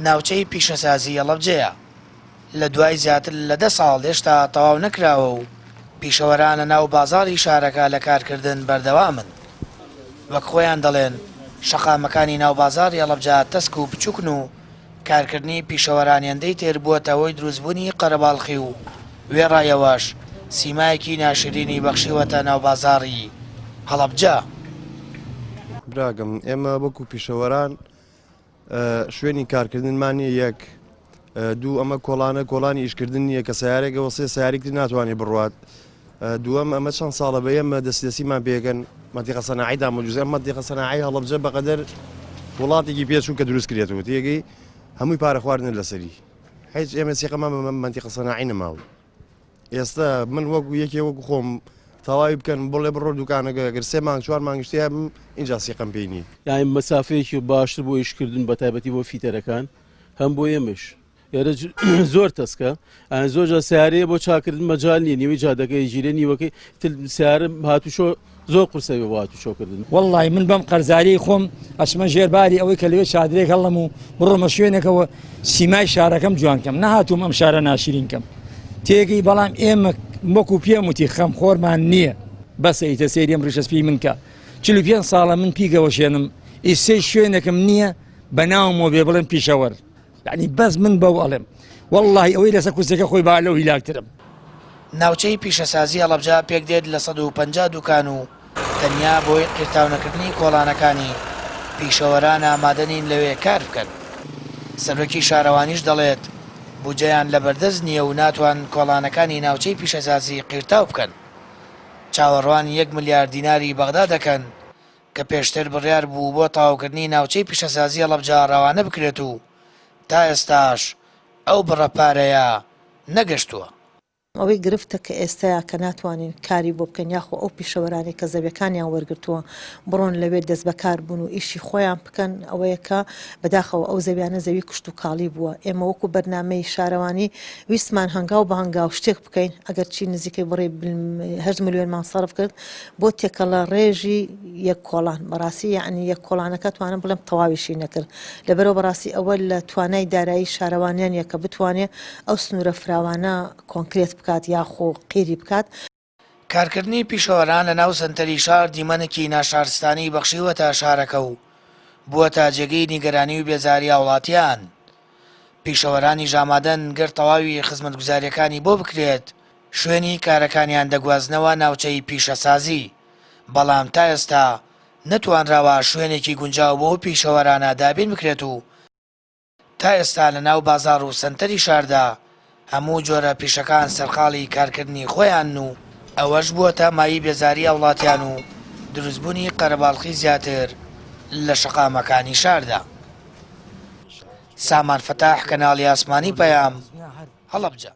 ناوچەی پیشەسازی هەڵەبجەیە لە دوای زیاتر لە 10 ساڵ هێشتا تەواو نەکراوە و پیشەوەرانە ناو بازاڕی شارەکە لە کارکردن بەردەوامن. وەک خۆیان دەڵێن شەقامەکانی ناو بازاڕی هەڵەبجە تەسک و بچووکن و کارکردنی پیشەوەرانیەندەی تێر بووەتە هۆی دروستبوونی قەرەباڵغی و وێڕایەوەش سیمایەکی ناشرینی بەخشیوەتە ناو بازاڕی هەڵەبجە. براگەم ئێمە وەکو پیشەوەران شوێنی کارکردنمانی یەک دوو ئەمە کۆڵانی ئیشکردن نییە کە سیارێکەوە سێ سیارێکی ناتوانێت بڕوات. دووەم ئەمە چەند ساڵە بە ئێمە دەستدەسیمان پێکەن مەنتیقە سەناعیدا مەجوزە مەنتیقە سەناعی هەڵەبجە بەقەدەر وڵاتێکی پێچوو کە دروست کرێتەوە تێگەی هەمووی پارە خواردنە لەسەری هیچ ئێمە سێقەمان بە مەنتیقە سەناعی نەماوە. ئێستا من وەکو یەکێ وەکو خۆم تەواوی بکەن بڵێ بڕۆ دوکانەکە گەر 3 مانگ 4 مانگشتیا اینجا سێقەم پێی نییە. یانی مەسافەیەکی باشتر بۆ ئیشکردن بە تایبەتی بۆ فیتەرەکان هەم بۆ ئێمەش یارە زۆر تەسکە زۆر سیارەیە بۆ چاکردن مەجال نییە نیوەی جادەکەی ژیرە نیوەکەی سیارە هاتوشۆ زۆر قورسەوی بۆ هاتوشۆکردن. وەڵڵی من بەم قەرزاری خۆم ئەچمە ژێرباری ئەوەی کە لەوێ چادرێک هەڵم و بڕۆمە شوێنێکەوە سیمای شارەکەم جوانکەم نەهاتووم ئەم شارە ناشرینکەم تێگەی بەڵام ئێمە وەکو پێم وتی خەم خۆرمان نییە بەسە ئیتە سێریم ڕشەسپی من کە 45 ساڵە من پیگەوە شێنم ئیسەی شوێنێکم نییە بە ناومەوە بێ بڵێم پیشەوەر یعنی بەس من بەو ئەڵێم وەڵڵی ئەوەی لەسەر کورسەکە خۆی با لەو هیلاکترم. ناوچەی پیشەسازی هەڵەبجە پێک دێت لە 150 دوکان و تەنیا بۆی قیرتاونەکردنی کۆڵانەکانی پیشەوەران ئامادەنین لەوێ کار بکەن. سەرۆکی شارەوانیش دەڵێت بودجەیان لە بەردەست نییە و ناتوان کۆڵانەکانی ناوچەی پیشەسازی قیرتاو بکەن. چاوەڕوان 1 ملیار دیناری بەغدا دەکەن کە پێشتر بڕیار بوو بۆ تەواوکردنی ناوچەی پیشەسازی هەڵەبجە ڕەوانە بکرێت و تا ئێستاش ئەو بڕەپارەیە نەگەشتووە. ئەوەی گرفتە کە ئێستایا کە ناتوانین کاری بۆ بکەن یاخۆ ئەو پیشەوەرانی کە زەویەکانیان وەرگرتووە بڕۆن لەوێ دەست بەکار بوون و ئیشی خۆیان بکەن ئەوەیە کە بەداخەوە ئەو زەویانە زەوی کشت و کاڵی بووە. ئێمە وەکو بەرنامەی شارەوانی ویسمان هەنگاو بە هەنگاو شتێک بکەین ئەگەر چی نزیکەی بڕێ 8 ملیۆنمان سەرف کرد بۆ تێکەڵە ڕێژی یەک کۆڵان بەڕاستی یعنی یەک کۆڵانەکە توانم بڵێم تەواویشی نەکرد لەبەرەوە بەڕاستی ئەوە لە توانای دارایی شارەوانیان یەکە بتوانێت ئەو سنوورە فراوانە کۆنکرێت بکات یاخۆ قیری بکات. کارکردنی پیشەوەران لە ناو سنتەری شار دیمەنێکی ناشارستانی بەخشیوەتە شارەکە و بووەتە جێگەی نیگەرانی و بێزاری وڵاتیان. پیشەوەرانی ژامادەن گەر تەواوی خزمەتگوزاریەکانی بۆ بکرێت شوێنی کارەکانیان دەگوازنەوە ناوچەی پیشەسازی بەڵام تا ئێستا نەتوانراوە شوێنێکی گونجاو بۆ پیشەوەرانە دابین بکرێت و تا ئێستا لە ناو بازاڕ و سنتەری شاردا هەموو جۆرە پیشەکان سەرقاڵی کارکردنی خۆیان و ئەوەش بووەتە مایی بێزاری وڵاتیان و دروستبوونی قەرەباڵغی زیاتر لە شەقامەکانی شاردا. سامان فەتاح کەناڵی ئاسمانی پەیام هەڵەبجە.